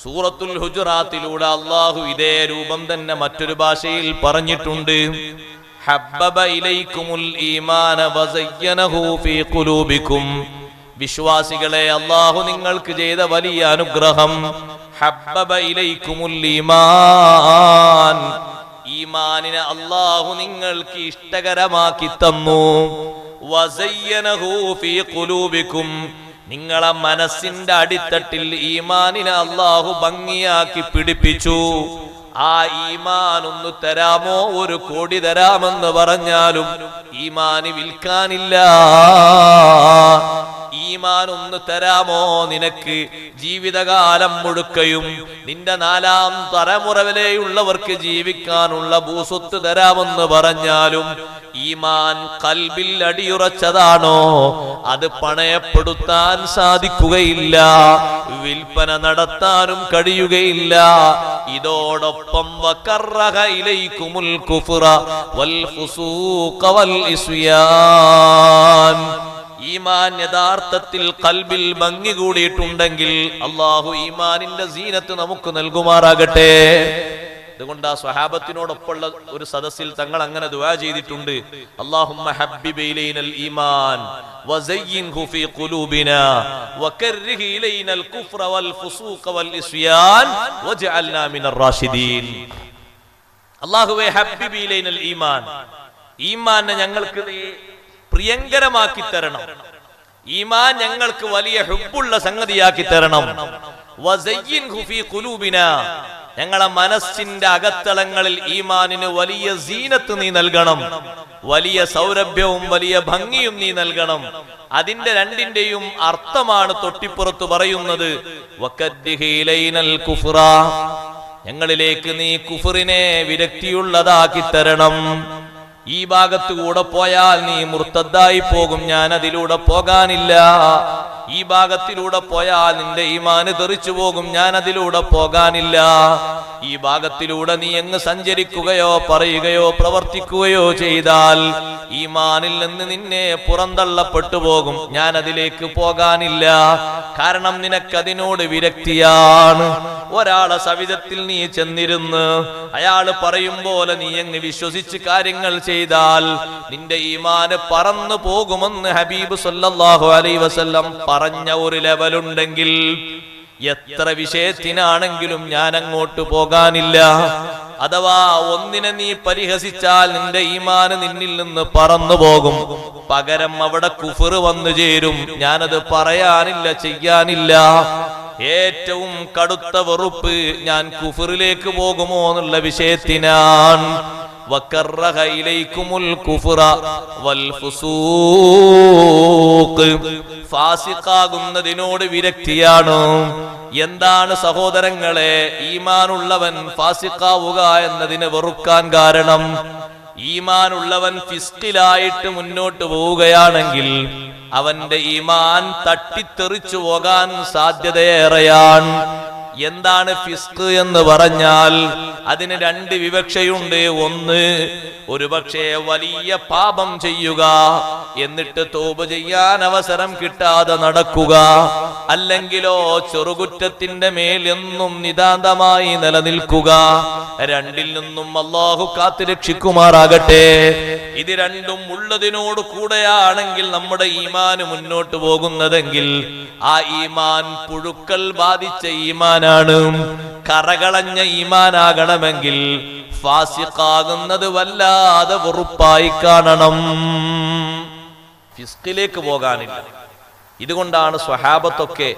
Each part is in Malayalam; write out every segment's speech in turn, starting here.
സൂറത്തുൽ ഹുജറാത്തിലൂടെ അല്ലാഹു ഇതേ രൂപം തന്നെ മറ്റൊരു ഭാഷയിൽ പറഞ്ഞിട്ടുണ്ട്. ഹബ്ബബ ഇലൈക്കുമുൽ ഈമാന വസയ്യനഹു ഫീ ഖുലൂബിക്കും. വിശ്വാസികളെ, അല്ലാഹു നിങ്ങൾക്ക് ചെയ്ത വലിയ അനുഗ്രഹം. ഹബ്ബബ ഇലൈക്കുമുൽ ഈമാൻ, ഈമാനിനെ അല്ലാഹു നിങ്ങൾക്ക് ഇഷ്ടകരമാക്കി തന്നു. വസയ്യനഹു ഫീ ഖുലൂബിക്കും, നിങ്ങളെ മനസ്സിന്റെ അടിത്തട്ടിൽ ഈമാനിനെ അല്ലാഹു ഭംഗിയാക്കി പിടിപ്പിച്ചു. ആ ഈമാൻ ഒന്ന് തരാമോ? 1 കോടി തരാമെന്ന് പറഞ്ഞാലും ഈമാന് വിൽക്കാനില്ല. ഈമാൻ ഒന്ന് തരാമോ? നിനക്ക് ജീവിതകാലം മുഴുക്കയും നിന്റെ 4ാം തലമുറ വരെയുള്ളവർക്ക് ജീവിക്കാനുള്ള ഭൂസ്വത്ത് തരാമെന്ന് പറഞ്ഞാലും ഈമാൻ കൽബിൽ അടിയുറച്ചതാണോ? അത് പണയപ്പെടുത്താൻ സാധിക്കുകയില്ല, വിൽപ്പന നടത്താനും കഴിയുകയില്ല. ഇതോടൊപ്പം വകറഹ ഇലൈക്കുമുൽ കുഫ്റ വൽ ഫുസൂഖ വൽ ഇസ്യാൻ, ഈമാൻ യഥാർത്ഥത്തിൽ കൽബിൽ ഭംഗി കൂടിയിട്ടുണ്ടെങ്കിൽ അല്ലാഹു ഈമാനിന്റെ സീനത്ത് നമുക്ക് നൽകുമാറാകട്ടെ. അതുകൊണ്ട് ആ സ്വഹാബത്തിനോടൊപ്പമുള്ള ഒരു സദസ്സിൽ തങ്ങൾ അങ്ങനെ ദുആ ചെയ്തിട്ടുണ്ട്. അല്ലാഹുമ്മ ഹബ്ബിബ് ഇലൈനൽ ഈമാൻ വസയ്യിൻഹു ഫീ ഖുലൂബിനാ വകർരിഹ് ഇലൈനൽ കുഫ്ര വൽ ഫുസൂഖ വൽ ഇസ്യാൻ വജഅൽനാ മിനർ റാഷിദീൻ. അല്ലാഹുവേ, ഹബ്ബിബ് ഇലൈനൽ ഈമാൻ, ഈമാനെ ഞങ്ങൾക്ക് നീ പ്രിയങ്കരമാക്കി തരണം. ഈമാൻ ഞങ്ങൾക്ക് വലിയ ഹുബ്ബുള്ള സംഗതിയാക്കി തരണം. വസയ്യിൻഹു ഫീ ഖുലൂബിനാ, ഞങ്ങളെ മനസ്സിന്റെ അകത്തളങ്ങളിൽ ഈമാനിന് വലിയ സീനത്ത് നീ നൽകണം, വലിയ സൗരഭ്യവും വലിയ ഭംഗിയും നീ നൽകണം. അതിന്റെ രണ്ടിന്റെയും അർത്ഥമാണ് തൊട്ടിപ്പുറത്ത് പറയുന്നത്. വകദ്ദിഹി ഇലൈനൽ കുഫ്റ, ഞങ്ങളിലേക്ക് നീ കുഫറിനെ വിരക്തിയുള്ളതാക്കി തരണം. ഈ ഭാഗത്ത് കൂടെ പോയാൽ നീ മുർത്തദ്ദായി പോകും, ഞാൻ അതിലൂടെ പോകാനില്ല. ഈ ഭാഗത്തിലൂടെ പോയാൽ നിന്റെ ഈമാന് തെറിച്ചു പോകും, ഞാൻ അതിലൂടെ പോകാനില്ല. ഈ ഭാഗത്തിലൂടെ നീ എങ്ങ് സഞ്ചരിക്കുകയോ പറയുകയോ പ്രവർത്തിക്കുകയോ ചെയ്താൽ ഈമാനിൽ നിന്ന് നിന്നെ പുറന്തള്ളപ്പെട്ടു പോകും, ഞാൻ അതിലേക്ക് പോകാനില്ല. കാരണം നിനക്കതിനോട് വിരക്തിയാണ്. ഒരാളെ സവിധത്തിൽ നീ ചെന്നിരുന്ന് അയാള് പറയും പോലെ നീ അങ്ങ് വിശ്വസിച്ച് കാര്യങ്ങൾ ചെയ്താൽ നിന്റെ ഈമാന് പറന്നു പോകുമെന്ന് ഹബീബ് സല്ലല്ലാഹു അലൈഹി വസല്ലം പറഞ്ഞ ഒരു ലെവലുണ്ടെങ്കിൽ എത്ര വിഷയത്തിനാണെങ്കിലും ഞാൻ അങ്ങോട്ട് പോകാനില്ല. അഥവാ ഒന്നിനെ നീ പരിഹസിച്ചാൽ നിന്റെ ഈമാന് നിന്നിൽ നിന്ന് പറന്നു പോകും, പകരം അവിടെ കുഫർ വന്നു ചേരും, ഞാനത് പറയാനില്ല, ചെയ്യാനില്ല. ഏറ്റവും കടുത്ത വെറുപ്പ് ഞാൻ കുഫറിലേക്ക് പോകുമോ എന്നുള്ള വിഷയത്തിനാണ്. വകറഹ ഇലൈക്കുമുൽ കുഫ്റ വൽ ഫുസൂഖ്, ഫാസിഖാകുന്നതിനോട് വിരക്തിയാണ്. എന്താണ് സഹോദരങ്ങളെ ഈമാനുള്ളവൻ ഫാസിഖാവുക എന്നതിനെ വെറുക്കാൻ കാരണം? ഈമാനുള്ളവൻ ഫിസ്കിലായിട്ട് മുന്നോട്ട് പോവുകയാണെങ്കിൽ അവന്റെ ഈമാൻ തട്ടിത്തെറിച്ചു പോകാൻ സാധ്യതയേറെയാണ്. എന്താണ് ഫിസ്ക് എന്ന് പറഞ്ഞാൽ അതിന് 2 വിവക്ഷയുണ്ട്. ഒന്ന്, ഒരുപക്ഷെ വലിയ പാപം ചെയ്യുക, എന്നിട്ട് തൗബ ചെയ്യാൻ അവസരം കിട്ടാതെ നടക്കുക. അല്ലെങ്കിലോ ചെറുകുറ്റത്തിന്റെ മേൽ എന്നും നിതാന്തമായി നിലനിൽക്കുക. രണ്ടിൽ നിന്നും അല്ലാഹു കാത്തുരക്ഷിക്കുമാറാകട്ടെ. ഇത് രണ്ടും ഉള്ളതിനോട് കൂടെയാണെങ്കിൽ നമ്മുടെ ഈമാന് മുന്നോട്ട് പോകുന്നതെങ്കിൽ ആ ഈമാൻ പുഴുക്കൾ ബാധിച്ച ഈമാനാണ്. കറകളഞ്ഞ ഈമാനാകണമെങ്കിൽ ഫാസിഖാകുന്നത് വല്ലാതെ വെറുപ്പായി കാണണം, ഫിസ്കിലേക്ക് പോകാനില്ല. ഇതുകൊണ്ടാണ് സ്വഹാബത്തൊക്കെ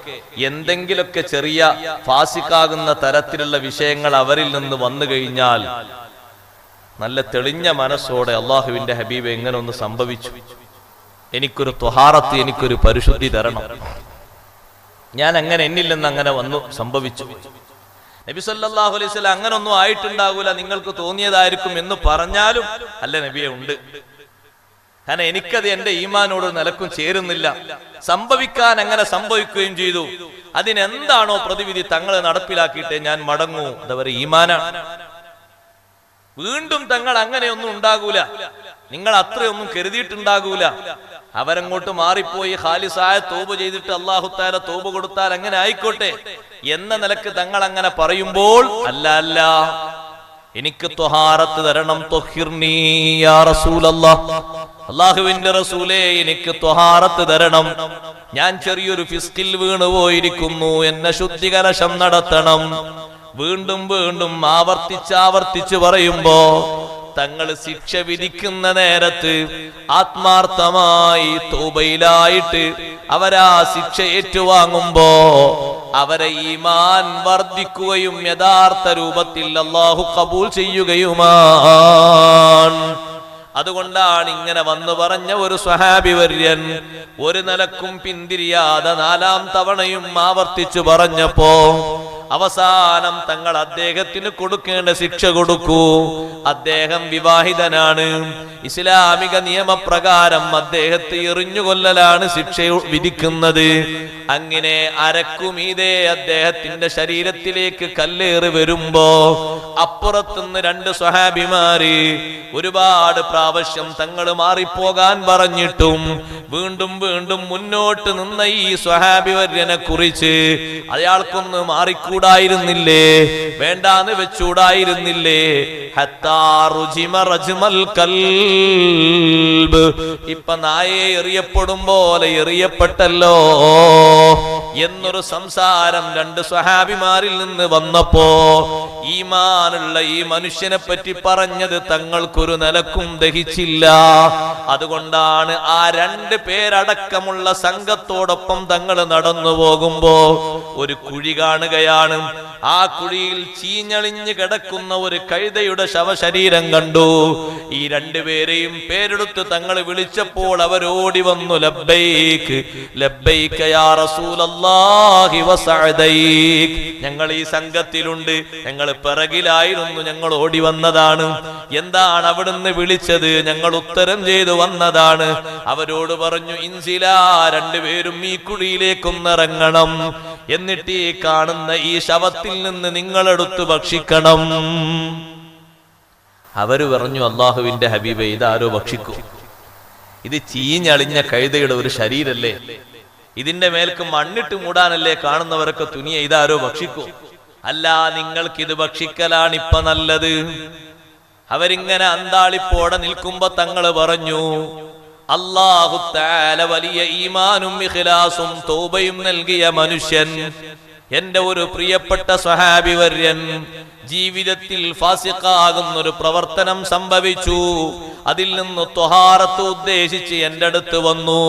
എന്തെങ്കിലൊക്കെ ചെറിയ ഫാസിഖാകുന്ന തരത്തിലുള്ള വിഷയങ്ങൾ അവരിൽ നിന്ന് വന്നു കഴിഞ്ഞാൽ നല്ല തെളിഞ്ഞ മനസ്സോടെ അള്ളാഹുവിന്റെ ഹബീബ് എങ്ങനെ ഒന്ന് സംഭവിച്ചു, എനിക്കൊരു ത്വഹാറത്ത്, എനിക്കൊരു പരിശുദ്ധി തരണം, ഞാൻ അങ്ങനെ എന്നിൽ നിന്ന് അങ്ങനെ വന്നു സംഭവിച്ചു. നബി സല്ലല്ലാഹു അലൈഹി വസല്ലം അങ്ങനെ ഒന്നും ആയിട്ടുണ്ടാകൂല, നിങ്ങൾക്ക് തോന്നിയതായിരിക്കും എന്ന് പറഞ്ഞാലും അല്ല നബിയെ ഉണ്ട്. കാരണം എനിക്കത് എന്റെ ഈമാനോട് നിലക്കും ചേരുന്നില്ല. സംഭവിക്കാൻ അങ്ങനെ സംഭവിക്കുകയും ചെയ്തു. അതിനെന്താണോ പ്രതിവിധി തങ്ങൾ നടപ്പിലാക്കിയിട്ട് ഞാൻ മടങ്ങൂ, അതവരെ ഈമാനാണ്. വീണ്ടും തങ്ങൾ അങ്ങനെയൊന്നും ഉണ്ടാകൂല, നിങ്ങൾ അത്രയൊന്നും കരുതിയിട്ടുണ്ടാകൂല. അവരങ്ങോട്ട് മാറിപ്പോയി ഖാലിസായ തൗബ ചെയ്തിട്ട് അല്ലാഹു തആല തൗബ കൊടുത്താൽ അങ്ങനെ ആയിക്കോട്ടെ എന്ന നിലക്ക് തങ്ങൾ അങ്ങനെ പറയുമ്പോൾ അല്ല, എനിക്ക് ത്വഹാറത്ത് തരണം, ത്വഹിർനീ യാ റസൂലല്ലാഹ്, അല്ലാഹുവിന്റെ റസൂലേ എനിക്ക് ത്വഹാറത്ത് തരണം, ഞാൻ ചെറിയൊരു ഫിസ്കിൽ വീണുപോയിരിക്കുന്നു, എന്നെ ശുദ്ധികലശം നടത്തണം. വീണ്ടും വീണ്ടും ആവർത്തിച്ച് പറയുമ്പോ തങ്ങൾ ശിക്ഷ വിധിക്കുന്ന നേരത്ത് ആത്മാർത്ഥമായി തൗബയിലായിട്ട് അവരാ ശിക്ഷ ഏറ്റുവാങ്ങുമ്പോ അവരെ ഈമാൻ വർദ്ധിക്കുകയും യഥാർത്ഥ രൂപത്തിൽ അല്ലാഹു ഖബൂൽ ചെയ്യുകയുമാണ്. അതുകൊണ്ടാണ് ഇങ്ങനെ വന്നു പറഞ്ഞ ഒരു സ്വഹാബി വര്യൻ ഒരു നിലക്കും പിന്തിരിയാതെ 4ാം തവണയും ആവർത്തിച്ചു പറഞ്ഞപ്പോ അവസാനം തങ്ങൾ അദ്ദേഹത്തിന് കൊടുക്കേണ്ട ശിക്ഷ കൊടുക്കൂ. അദ്ദേഹം വിവാഹിതനാണ്, ഇസ്ലാമിക നിയമപ്രകാരം അദ്ദേഹത്തെ എറിഞ്ഞുകൊല്ലലാണ് ശിക്ഷ വിധിക്കുന്നത്. അങ്ങനെ അരക്കുമീതെ അദ്ദേഹത്തിന്റെ ശരീരത്തിലേക്ക് കല്ലേറി വരുമ്പോ അപ്പുറത്തുനിന്ന് 2 സ്വഹാബിമാര് ഒരുപാട് പ്രാവശ്യം തങ്ങൾ മാറിപ്പോകാൻ പറഞ്ഞിട്ടും വീണ്ടും വീണ്ടും മുന്നോട്ട് നിന്ന ഈ സ്വഹാബി വര്യനെ കുറിച്ച് അയാൾക്കൊന്ന് മാറിക്കൂടായിരുന്നില്ലേ, വേണ്ടാന്ന് വെച്ചൂടായിരുന്നില്ലേ? ഇപ്പൊ നായെ എറിയപ്പെടും പോലെ എറിയപ്പെട്ടല്ലോ എന്നൊരു സംസാരം 2 സ്വഹാബിമാരിൽ നിന്ന് വന്നപ്പോ ഈമാനുള്ള ഈ മനുഷ്യനെ പറ്റി പറഞ്ഞത് തങ്ങൾക്കൊരു നിലക്കും ദഹിച്ചില്ല. അതുകൊണ്ടാണ് ആ 2 പേരടക്കമുള്ള സംഘത്തോടൊപ്പം തങ്ങൾ നടന്നു പോകുമ്പോ ഒരു കുഴി കാണുകയാണ്. ആ കുഴിയിൽ ചീഞ്ഞളിഞ്ഞ് കിടക്കുന്ന ഒരു കഴുതയുടെ ശവശരീരം കണ്ടു. ഈ 2 പേരെയും പേരെടുത്ത് തങ്ങൾ വിളിച്ചപ്പോൾ അവരോടി വന്നു, ലബ്ബൈക് ലബ്ബൈക യാ റസൂലല്ലാഹി വസഅദൈക്, ഞങ്ങൾ ഈ സംഘത്തിലുണ്ട്, ഞങ്ങൾ പിറകിലായിരുന്നു, ഞങ്ങൾ ഓടി വന്നതാണ്. എന്താണ് അവിടുന്ന് വിളിച്ചത്? ഞങ്ങൾ ഉത്തരം ചെയ്തു വന്നതാണ്. അവരോട് പറഞ്ഞു, ഇൻസിലാ, 2 പേരും ഈ കുഴിയിലേക്കൊന്നിറങ്ങണം, എന്നിട്ട് ഈ കാണുന്ന ഈ ശവത്തിൽ നിന്ന് നിങ്ങളെടുത്ത് ഭക്ഷിക്കണം. അവര് പറഞ്ഞു, അല്ലാഹുവിന്റെ ഹബീബേ, ഇതാരോ ഭക്ഷിക്കും, ഇത് ചീഞ്ഞളിഞ്ഞ കഴുതയുടെ ഒരു ശരീരല്ലേ, ഇതിന്റെ മേൽക്ക് മണ്ണിട്ട് മൂടാനല്ലേ കാണുന്നവരൊക്കെ തുനിയ, ഇതാരോ ഭക്ഷിക്കും. അല്ല, നിങ്ങൾക്കിത് ഭക്ഷിക്കലാണ് ഇപ്പൊ നല്ലത്. അവരിങ്ങനെ അന്താളിപ്പോടെ നിൽക്കുമ്പോ തങ്ങള് പറഞ്ഞു, അല്ലാഹു തആല വലിയ ഈമാനും ഇഖ്ലാസും തൗബയും നൽകിയ മനുഷ്യൻ, എന്റെ ഒരു പ്രിയപ്പെട്ട സ്വഹാബി വര്യൻ ജീവിതത്തിൽ ഫാസിഖാകുന്നൊരു പ്രവർത്തനം സംഭവിച്ചു. അതിൽ നിന്ന് ത്വഹാറത്ത് ഉദ്ദേശിച്ച് എന്റെ അടുത്ത് വന്നു.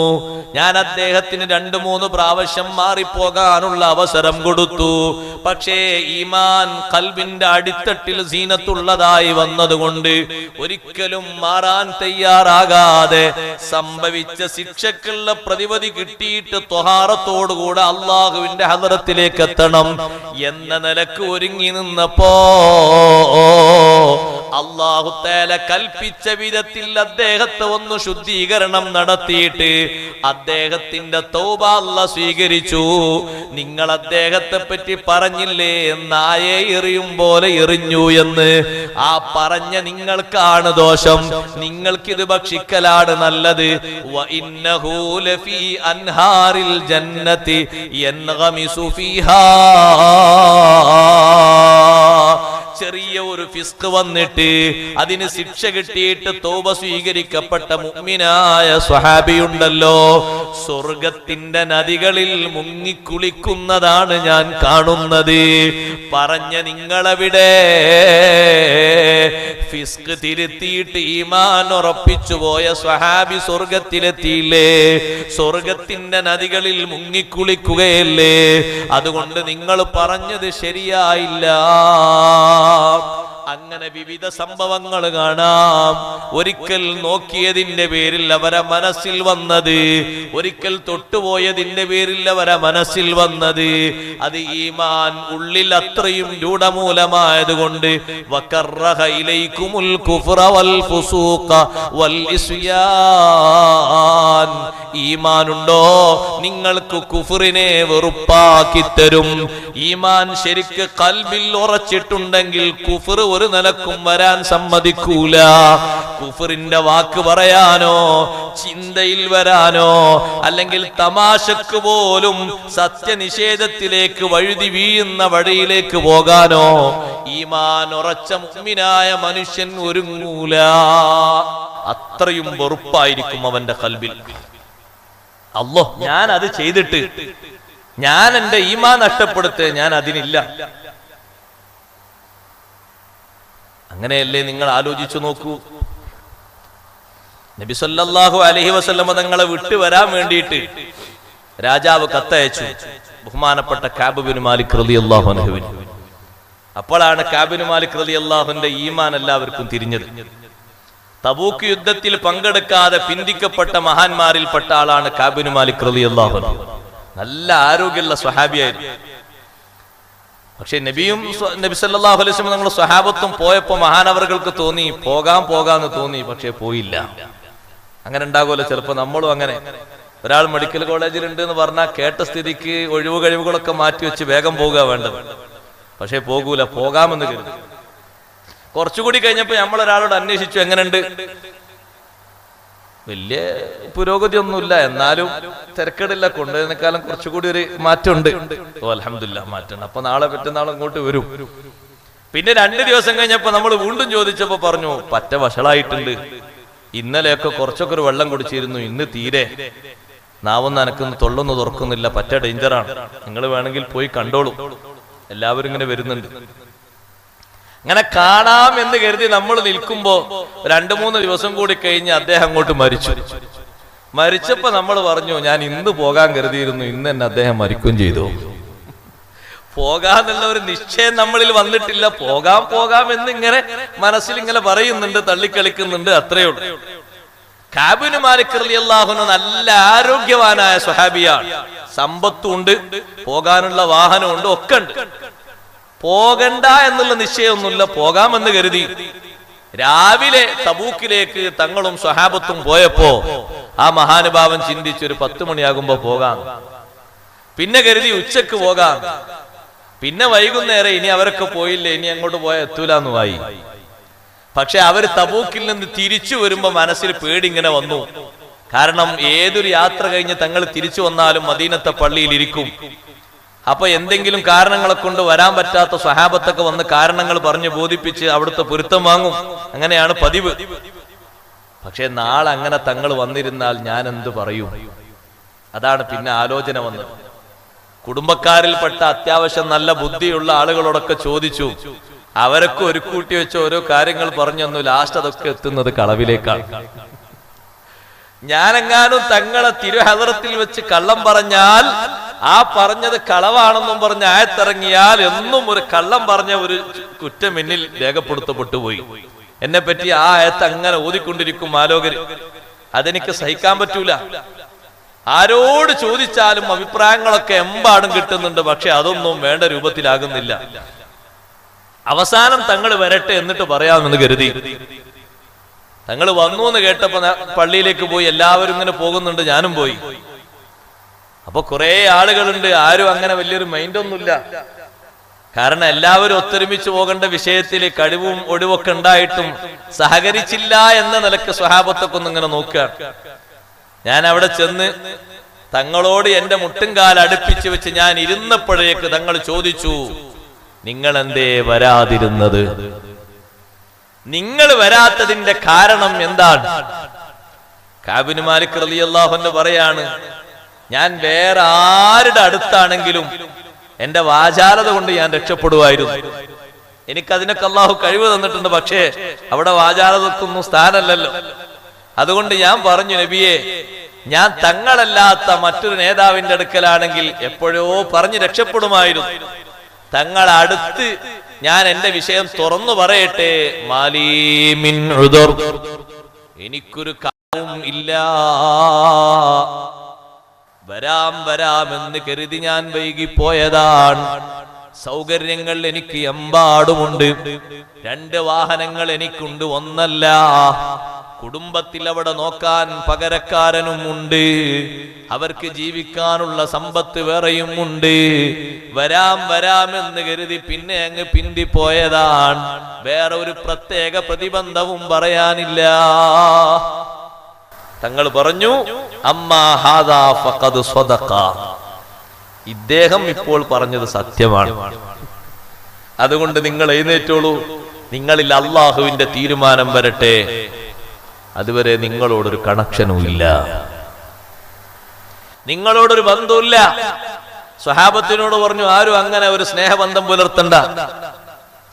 ഞാൻ അദ്ദേഹത്തിന് 2-3 പ്രാവശ്യം മാറിപ്പോകാനുള്ള അവസരം കൊടുത്തു. പക്ഷേ ഈമാൻ ഖൽബിന്റെ അടിത്തട്ടിൽ സീനത്തുള്ളതായി വന്നതുകൊണ്ട് ഒരിക്കലും മാറാൻ തയ്യാറാകാതെ സംഭവിച്ച ശിക്ഷക്കുള്ള പ്രതിവിധി കിട്ടിയിട്ട് ത്വഹാറത്തോടുകൂടെ അള്ളാഹുവിന്റെ ഹദറത്തിലേക്ക് എത്തണം എന്ന നിലക്ക് ഒരുങ്ങി നിന്നപ്പോ അല്ലാഹു തആല കൽപ്പിച്ച വിധത്തിൽ അദ്ദേഹത്തെ ഒന്ന് ശുദ്ധീകരണം നടത്തിയിട്ട് അദ്ദേഹത്തിന്റെ തൗബ അല്ലാഹ് സ്വീകരിച്ചു. നിങ്ങൾ അദ്ദേഹത്തെ പറ്റി പറഞ്ഞില്ലേ, നായെ എറിയും പോലെ എറിഞ്ഞു എന്ന്. ആ പറഞ്ഞ നിങ്ങൾക്കാണ് ദോഷം, നിങ്ങൾക്കിത് ഭക്ഷിക്കലാണ് നല്ലത്. വ ഇന്നഹു ലഫീ അൻഹാരിൽ ജന്നതി യൻഗമിസു ഫീഹാ. ചെറിയ ഒരു ഫിസ്ക് വന്നിട്ട് അതിന് ശിക്ഷ കിട്ടിയിട്ട് തൗബ സ്വീകരിക്കപ്പെട്ട മുഅ്മിനായ സ്വഹാബിയുണ്ടല്ലോ, സ്വർഗത്തിന്റെ നദികളിൽ മുങ്ങിക്കുളിക്കുന്നതാണ് ഞാൻ കാണുന്നത്. പറഞ്ഞ നിങ്ങളെവിടെ? ഫിസ്ക് തിരുത്തിയിട്ട് ഈമാൻ ഉറപ്പിച്ചു പോയ സ്വഹാബി സ്വർഗത്തിലെത്തിയില്ലേ? സ്വർഗത്തിന്റെ നദികളിൽ മുങ്ങിക്കുളിക്കുകയല്ലേ? അതുകൊണ്ട് നിങ്ങൾ പറഞ്ഞത് ശരിയായില്ല. അങ്ങനെ വിവിധ സംഭവങ്ങൾ കാണാം. ഒരിക്കൽ നോക്കിയതിന്റെ പേരിൽ അവരെ മനസ്സിൽ വന്നത്, ഒരിക്കൽ തൊട്ടുപോയതിന്റെ പേരിൽ അവരെ മനസ്സിൽ വന്നത്, അത് ഈമാൻ ഉള്ളിൽ അത്രയും രൂഢമൂലമായതുകൊണ്ട് വകറഹ ഇലൈകുമുൽ കുഫ്റ വൽ ഫുസൂഖ വൽ ഇസ്യാൻ. ഈമാനുണ്ടോ, നിങ്ങൾക്ക് കുഫറിനെ വെറുപ്പാക്കി തരും. ഈമാൻ ശരിക്ക് ഖൽബിൽ ഉറച്ചിട്ടുണ്ടെങ്കിൽ ഉണ്ടെങ്കിൽ കുഫർ ഒരു നിലക്കും വരാൻ സമ്മതിക്കൂല. കുഫറിന്റെ വാക്ക് പറയാനോ ചിന്തയിൽ വരാനോ അല്ലെങ്കിൽ തമാശക്ക് പോലും സത്യനിഷേധത്തിലേക്ക് വഴുതി വീഴുന്ന വഴിയിലേക്ക് പോകാനോ ഈമാൻ ഉറച്ച മുഅ്മിനായ മനുഷ്യൻ ഒരുങ്ങൂല. അത്രയും വെറുപ്പായിരിക്കും അവന്റെ ഖൽബിൽ. അല്ലാഹ് ഞാൻ അത് ചെയ്തിട്ട് ഞാൻ എന്റെ ഈമാൻ നഷ്ടപ്പെടുത്തേ, ഞാൻ അതിനില്ല. അങ്ങനെയല്ലേ നിങ്ങൾ ആലോചിച്ചു നോക്കൂ. നബി സല്ലല്ലാഹു അലൈഹി വസല്ലം തങ്ങളെ വിട്ടു വരാൻ വേണ്ടിയിട്ട് രാജാവ് കത്തയച്ചു ബഹുമാനപ്പെട്ട കഅബ് ബിൻ മാലിക് റളിയല്ലാഹു അൻഹുവിന്. അപ്പോഴാണ് കഅബ് ബിൻ മാലിക് റളിയല്ലാഹുവിന്റെ ഈമാൻ എല്ലാവർക്കും തിരിഞ്ഞത്. തബൂക്ക് യുദ്ധത്തിൽ പങ്കെടുക്കാതെ പിന്തിക്കപ്പെട്ട മഹാന്മാരിൽപ്പെട്ട ആളാണ് കഅബ് ബിൻ മാലിക് റളിയല്ലാഹു അൻഹു. നല്ല ആരോഗ്യമുള്ള സ്വഹാബിയായിരുന്നു. പക്ഷെ നബി സല്ലല്ലാഹു അലൈഹി വസല്ലം തങ്ങൾ സ്വഹാബത്തും പോയപ്പോ മഹാനവറുകൾക്ക് തോന്നി പോകാന്ന് തോന്നി, പക്ഷെ പോയില്ല. അങ്ങനെ ഉണ്ടാകുമല്ലോ ചിലപ്പോ. നമ്മളും അങ്ങനെ, ഒരാൾ മെഡിക്കൽ കോളേജിൽ ഉണ്ട് എന്ന് പറഞ്ഞാൽ കേട്ട സ്ഥിതിക്ക് ഒഴിവ് കഴിവുകളൊക്കെ മാറ്റി വെച്ച് വേഗം പോകുക വേണ്ടത്. പക്ഷെ പോകൂല, പോകാമെന്ന് കരുതി. കുറച്ചുകൂടി കഴിഞ്ഞപ്പോ നമ്മളൊരാളോട് അന്വേഷിച്ചു, എങ്ങനെയുണ്ട്? വലിയ പുരോഗതി ഒന്നുമില്ല, എന്നാലും തിരക്കേടില്ല, കൊണ്ടുവരുന്നേക്കാലം കുറച്ചുകൂടി ഒരു മാറ്റമുണ്ട്. ഓ അൽഹംദുലില്ലാഹ് മാറ്റം. അപ്പൊ നാളെ മറ്റന്നാൾ ഇങ്ങോട്ട് വരും. പിന്നെ 2 ദിവസം കഴിഞ്ഞപ്പോ നമ്മൾ വീണ്ടും ചോദിച്ചപ്പോ പറഞ്ഞു പറ്റ വഷളായിട്ടുണ്ട്. ഇന്നലെയൊക്കെ കുറച്ചൊക്കെ ഒരു വെള്ളം കുടിച്ചിരുന്നു, ഇന്ന് തീരെ നാവൊന്നും അനക്കുന്നു, തൊള്ളൊന്നും തുറക്കുന്നില്ല, പറ്റ ഡേഞ്ചറാണ്. നിങ്ങൾ വേണമെങ്കിൽ പോയി കണ്ടോളൂ. എല്ലാവരും ഇങ്ങനെ വരുന്നുണ്ട്. അങ്ങനെ കാണാം എന്ന് കരുതി നമ്മൾ നിൽക്കുമ്പോ 2-3 ദിവസം കൂടി കഴിഞ്ഞ് അദ്ദേഹം അങ്ങോട്ട് മരിച്ചു. മരിച്ചപ്പോ നമ്മൾ പറഞ്ഞു ഞാൻ ഇന്ന് പോകാൻ കരുതിയിരുന്നു, ഇന്ന് തന്നെ അദ്ദേഹം മരിക്കുകയും ചെയ്തു. പോകാന്നുള്ള ഒരു നിശ്ചയം നമ്മളിൽ വന്നിട്ടില്ല. പോകാം എന്നിങ്ങനെ മനസ്സിൽ ഇങ്ങനെ പറയുന്നുണ്ട്, തള്ളിക്കളിക്കുന്നുണ്ട്, അത്രയേ ഉള്ളൂ. കഅബ് ബിൻ മാലിക് റളിയല്ലാഹു അൻഹു നല്ല ആരോഗ്യവാനായ സ്വഹാബിയാണ്. സമ്പത്തുണ്ട്, പോകാനുള്ള വാഹനമുണ്ട്, ഒക്കെ ഉണ്ട്. പോകണ്ട എന്നുള്ള നിശ്ചയമൊന്നുമില്ല, പോകാമെന്ന് കരുതി. രാവിലെ തബൂക്കിലേക്ക് തങ്ങളും സ്വഹാബത്തും പോയപ്പോ ആ മഹാനുഭാവൻ ചിന്തിച്ചൊരു 10 മണിയാകുമ്പോ പോകാം. പിന്നെ കരുതി ഉച്ചക്ക് പോകാം. പിന്നെ വൈകുന്നേരം ഇനി അവരൊക്കെ പോയില്ലേ, ഇനി അങ്ങോട്ട് പോയാൽ എത്തൂലെന്ന് ആയി. പക്ഷെ അവര് തബൂക്കിൽ നിന്ന് തിരിച്ചു വരുമ്പോ മനസ്സിൽ പേടിങ്ങനെ വന്നു. കാരണം ഏതൊരു യാത്ര കഴിഞ്ഞ് തങ്ങൾ തിരിച്ചു വന്നാലും മദീനത്തെ പള്ളിയിൽ ഇരിക്കും. അപ്പൊ എന്തെങ്കിലും കാരണങ്ങളെ കൊണ്ട് വരാൻ പറ്റാത്ത സ്വഹാബത്തൊക്കെ വന്ന് കാരണങ്ങൾ പറഞ്ഞ് ബോധിപ്പിച്ച് അവിടുത്തെ പൊരുത്തം വാങ്ങും. അങ്ങനെയാണ് പതിവ്. പക്ഷെ നാളെ അങ്ങനെ തങ്ങൾ വന്നിരുന്നാൽ ഞാൻ എന്ത് പറയും? അതാണ് പിന്നെ ആലോചന വന്നത്. കുടുംബക്കാരിൽപ്പെട്ട അത്യാവശ്യം നല്ല ബുദ്ധിയുള്ള ആളുകളോടൊക്കെ ചോദിച്ചു. അവരൊക്കെ ഒരു കൂട്ടി വെച്ച് ഓരോ കാര്യങ്ങൾ പറഞ്ഞൊന്നു. ലാസ്റ്റ് അതൊക്കെ എത്തുന്നത് കളവിലേക്കാണ്. ഞാനെങ്ങാനും തങ്ങളെ തിരുഹദറത്തിൽ വെച്ച് കള്ളം പറഞ്ഞാൽ ആ പറഞ്ഞത് കളവാണെന്നും പറഞ്ഞ് ആയത്തിറങ്ങിയാൽ എന്നും ഒരു കള്ളം പറഞ്ഞ ഒരു കുറ്റം എന്നിൽ രേഖപ്പെടുത്തപ്പെട്ടു പോയി. എന്നെ പറ്റി ആ ആയത്ത് അങ്ങനെ ഓതിക്കൊണ്ടിരിക്കും ആലോകര്. അതെനിക്ക് സഹിക്കാൻ പറ്റൂല. ആരോട് ചോദിച്ചാലും അഭിപ്രായങ്ങളൊക്കെ എമ്പാടും കിട്ടുന്നുണ്ട്, പക്ഷെ അതൊന്നും വേണ്ട രൂപത്തിലാകുന്നില്ല. അവസാനം തങ്ങൾ വരട്ടെ എന്നിട്ട് പറയാമെന്ന് കരുതി. തങ്ങൾ വന്നു എന്ന് കേട്ടപ്പോ പള്ളിയിലേക്ക് പോയി. എല്ലാവരും ഇങ്ങനെ പോകുന്നുണ്ട്, ഞാനും പോയി. അപ്പൊ കുറെ ആളുകളുണ്ട്. ആരും അങ്ങനെ വലിയൊരു മൈൻഡൊന്നുമില്ല. കാരണം എല്ലാവരും ഒത്തൊരുമിച്ച് പോകേണ്ട വിഷയത്തിൽ കഴിവും ഒടിവൊക്കെ ഉണ്ടായിട്ടും സഹകരിച്ചില്ല എന്ന നിലക്ക് സ്വഹാബത്തൊക്കെ ഒന്നിങ്ങനെ നോക്കുക. ഞാൻ അവിടെ ചെന്ന് തങ്ങളോട് എന്റെ മുട്ടുംകാൽ അടുപ്പിച്ച് വെച്ച് ഞാൻ ഇരുന്നപ്പോഴേക്ക് തങ്ങൾ ചോദിച്ചു, നിങ്ങൾ എന്തേ വരാതിരുന്നത്? നിങ്ങൾ വരാത്തതിന്റെ കാരണം എന്താണ്? കഅബ് ബിൻ മാലിക് റളിയല്ലാഹു അൻഹു പറയാണ്, ഞാൻ വേറെ ആരുടെ അടുത്താണെങ്കിലും എന്റെ വാചാലത കൊണ്ട് ഞാൻ രക്ഷപ്പെടുമായിരുന്നു. എനിക്കതിനൊക്കെ അള്ളാഹു കഴിവ് തന്നിട്ടുണ്ട്. പക്ഷേ അവിടെ വാചാലതക്കൊന്നും സ്ഥാനമല്ലല്ലോ. അതുകൊണ്ട് ഞാൻ പറഞ്ഞു, നബിയെ, ഞാൻ തങ്ങളല്ലാത്ത മറ്റൊരു നേതാവിന്റെ അടുക്കലാണെങ്കിൽ എപ്പോഴോ പറഞ്ഞ് രക്ഷപ്പെടുമായിരുന്നു. തങ്ങളെ അടുത്ത് ഞാൻ എന്റെ വിഷയം തുറന്നു പറയട്ടെ. മാലീമിൻ ഉദർ, എനിക്കൊരു കാര്യവും ഇല്ല. വരാം എന്ന് കരുതി ഞാൻ വൈകിപ്പോയതാണ്. സൗകര്യങ്ങൾ എനിക്ക് എമ്പാടുമുണ്ട്. 2 വാഹനങ്ങൾ എനിക്കുണ്ട്, ഒന്നല്ല. കുടുംബത്തിൽ അവിടെ നോക്കാൻ പകരക്കാരനും ഉണ്ട്. അവർക്ക് ജീവിക്കാനുള്ള സമ്പത്ത് വേറെയും ഉണ്ട്. വരാമെന്ന് കരുതി പിന്നെ അങ്ങ് പിന്തിപ്പോയതാണ്. വേറെ ഒരു പ്രത്യേക പ്രതിബന്ധവും പറയാനില്ല. തങ്ങൾ പറഞ്ഞു, അമ്മാ ഹാദാ ഫഖദ് സ്വദഖ. ഇദ്ദേഹം ഇപ്പോൾ പറഞ്ഞത് സത്യമാണ്. അതുകൊണ്ട് നിങ്ങൾ എഴുന്നേറ്റോളൂ, നിങ്ങളിൽ അള്ളാഹുവിന്റെ തീരുമാനം വരട്ടെ. അതുവരെ നിങ്ങളോടൊരു കണക്ഷനും ഇല്ല, നിങ്ങളോടൊരു ബന്ധമില്ല. സ്വഹാബത്തിനോട് പറഞ്ഞു, ആരും അങ്ങനെ ഒരു സ്നേഹബന്ധം പുലർത്തണ്ട.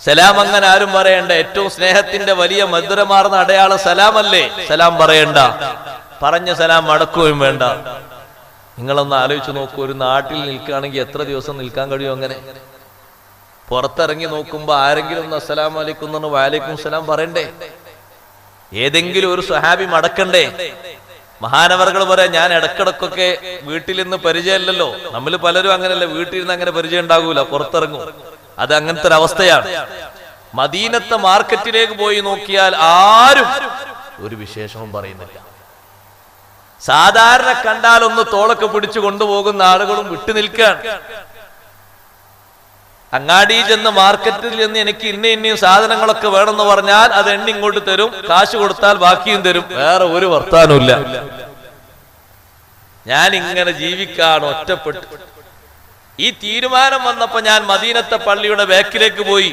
സലാം അങ്ങനെ ആരും പറയണ്ട. ഏറ്റവും സ്നേഹത്തിന്റെ വലിയ മധുരമാർന്ന അടയാളം സലാമല്ലേ? സലാം പറയണ്ട. പറഞ്ഞ സലാം മടക്കുകയും വേണ്ട. നിങ്ങളൊന്ന് ആലോചിച്ച് നോക്കൂ, ഒരു നാട്ടിൽ നിൽക്കുകയാണെങ്കിൽ എത്ര ദിവസം നിൽക്കാൻ കഴിയും? അങ്ങനെ പുറത്തിറങ്ങി നോക്കുമ്പോ ആരെങ്കിലും ഒന്ന് അസ്സലാമു അലൈക്കും എന്ന് വഅലൈക്കും സലാം പറയണ്ടേ? ഏതെങ്കിലും ഒരു സ്വഹാബി മടക്കണ്ടേ? മഹാനവറുകൾ പറയാം, ഞാൻ ഇടക്കിടക്കൊക്കെ വീട്ടിൽ നിന്ന് പരിചയമില്ലല്ലോ. നമ്മൾ പലരും അങ്ങനെയല്ല, വീട്ടിൽ നിന്ന് അങ്ങനെ പരിചയം ഉണ്ടാകൂല, പുറത്തിറങ്ങും. അത് അങ്ങനത്തെ ഒരു അവസ്ഥയാണ്. മദീനത്തെ മാർക്കറ്റിലേക്ക് പോയി നോക്കിയാൽ ആരും ഒരു വിശേഷവും പറയുന്നില്ല. സാധാരണ കണ്ടാൽ ഒന്ന് തോളൊക്കെ പിടിച്ചു കൊണ്ടുപോകുന്ന ആളുകളും വിട്ടു നിൽക്കുകയാണ്. അങ്ങാടി ചെന്ന് മാർക്കറ്റിൽ ചെന്ന് എനിക്ക് ഇന്നയും സാധനങ്ങളൊക്കെ വേണമെന്ന് പറഞ്ഞാൽ അത് എണ്ണി ഇങ്ങോട്ട് തരും, കാശ് കൊടുത്താൽ ബാക്കിയും തരും. വേറെ ഒരു വർത്താനമില്ല. ഞാൻ ഇങ്ങനെ ജീവിക്കാണ് ഒറ്റപ്പെട്ടു. ഈ തീരുമാനം വന്നപ്പോ ഞാൻ മദീനത്തെ പള്ളിയുടെ ബാക്കിലേക്ക് പോയി.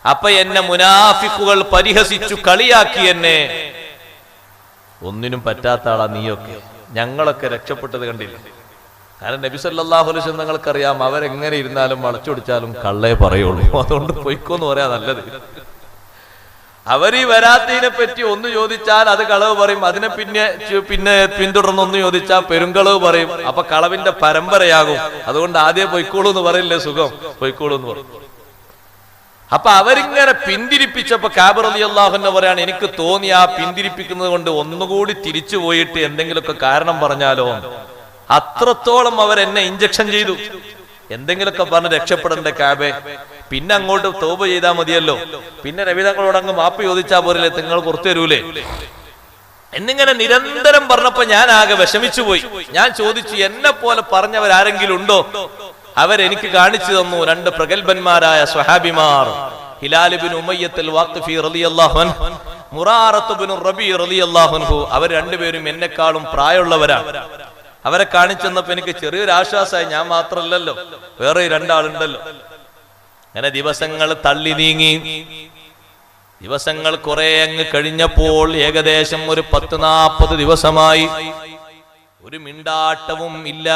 അപ്പൊ എന്നെ മുനാഫിക്കുകൾ പരിഹസിച്ചു, കളിയാക്കി. എന്നെ ഒന്നിനും പറ്റാത്ത ആളാ നീയൊക്കെ. ഞങ്ങളൊക്കെ രക്ഷപ്പെട്ടത് കണ്ടില്ല. കാരണം നബി സല്ലല്ലാഹു അലൈഹി വസല്ലം നിങ്ങൾക്കറിയാം, അവരെങ്ങനെ ഇരുന്നാലും വളച്ചൊടിച്ചാലും കള്ളേ പറയുള്ളൂ. അതുകൊണ്ട് പൊയ്ക്കോന്ന് പറയാ നല്ലത്. അവരീ വരാത്തതിനെ പറ്റി ഒന്ന് ചോദിച്ചാൽ അത് കളവ് പറയും. അതിനെ പിന്നെ പിന്തുടർന്ന് ഒന്ന് ചോദിച്ചാൽ പെരുങ്കളവ് പറയും. അപ്പൊ കളവിന്റെ പരമ്പരയാകും. അതുകൊണ്ട് ആദ്യം പൊയ്ക്കോളൂ എന്ന് പറയില്ലേ, സുഖം, പൊയ്ക്കോളൂ എന്ന് പറയും. അപ്പൊ അവരിങ്ങനെ പിന്തിരിപ്പിച്ചപ്പോ കഅബ് റളിയല്ലാഹു അൻഹു പറയാണ്, എനിക്ക് തോന്നി ആ പിന്തിരിപ്പിക്കുന്നത് കൊണ്ട് ഒന്നുകൂടി തിരിച്ചു പോയിട്ട് എന്തെങ്കിലുമൊക്കെ കാരണം പറഞ്ഞാലോ. അത്രത്തോളം അവരെന്നെ ഇഞ്ചക്ഷൻ ചെയ്തു. എന്തെങ്കിലുമൊക്കെ പറഞ്ഞ് രക്ഷപ്പെടേണ്ട കഅബേ, പിന്നെ അങ്ങോട്ട് തൗബ ചെയ്താൽ മതിയല്ലോ. പിന്നെ നബി തങ്ങളോട് അങ്ങ് മാപ്പ് ചോദിച്ചാൽ പോരല്ലേ, നിങ്ങൾ പുറത്തു തരൂലേ എന്നിങ്ങനെ നിരന്തരം പറഞ്ഞപ്പോ ഞാൻ ആകെ വിഷമിച്ചു പോയി. ഞാൻ ചോദിച്ചു, എന്നെ പോലെ പറഞ്ഞവരാരെങ്കിലും ഉണ്ടോ? അവരെനിക്ക് കാണിച്ചു തന്നു 2 പ്രഗൽഭന്മാരായ സ്വഹാബിമാർ, ഹിലാൽ ഇബ്നു ഉമയ്യത്തുൽ വാഖിഫി റളിയല്ലാഹു അൻഹു, മുറാറത്ത് ഇബ്നു റബീ റളിയല്ലാഹു അൻഹു. അവർ രണ്ടുപേരും എന്നെക്കാളും പ്രായമുള്ളവരാണ്. അവരെ കാണിച്ചെന്നപ്പോ എനിക്ക് ചെറിയൊരു ആശ്വാസമായി. ഞാൻ മാത്രമല്ലല്ലോ, വേറെ 2 ആളുണ്ടല്ലോ. അങ്ങനെ ദിവസങ്ങൾ തള്ളി നീങ്ങി. ദിവസങ്ങൾ കുറെ അങ്ങ് കഴിഞ്ഞപ്പോൾ ഏകദേശം ഒരു 10-40 ദിവസമായി. ഒരു മിണ്ടാട്ടവും ഇല്ല.